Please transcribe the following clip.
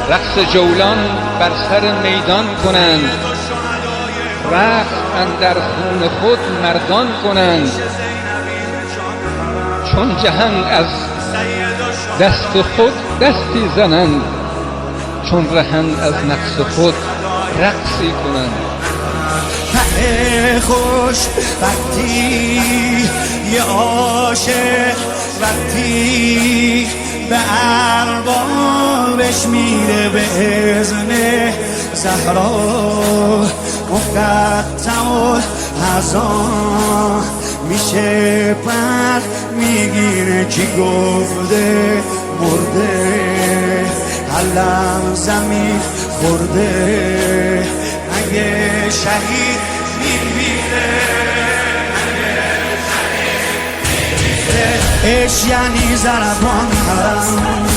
رقص جولان بر سر میدان کنند، رقص اندر خون خود مردان کنند. چون جهان از دست خود دستی زنند، چون رهند از نفس خود رقصی کنند. خوش وقتی یه عاشق وقتی به اربابش میره به اذن زهرا، مقطع الحزان میشه پر میگیره کی گفته مرده، علم زمین خورده اگه شهید میمیره. عشق یعنی ضربان حرم،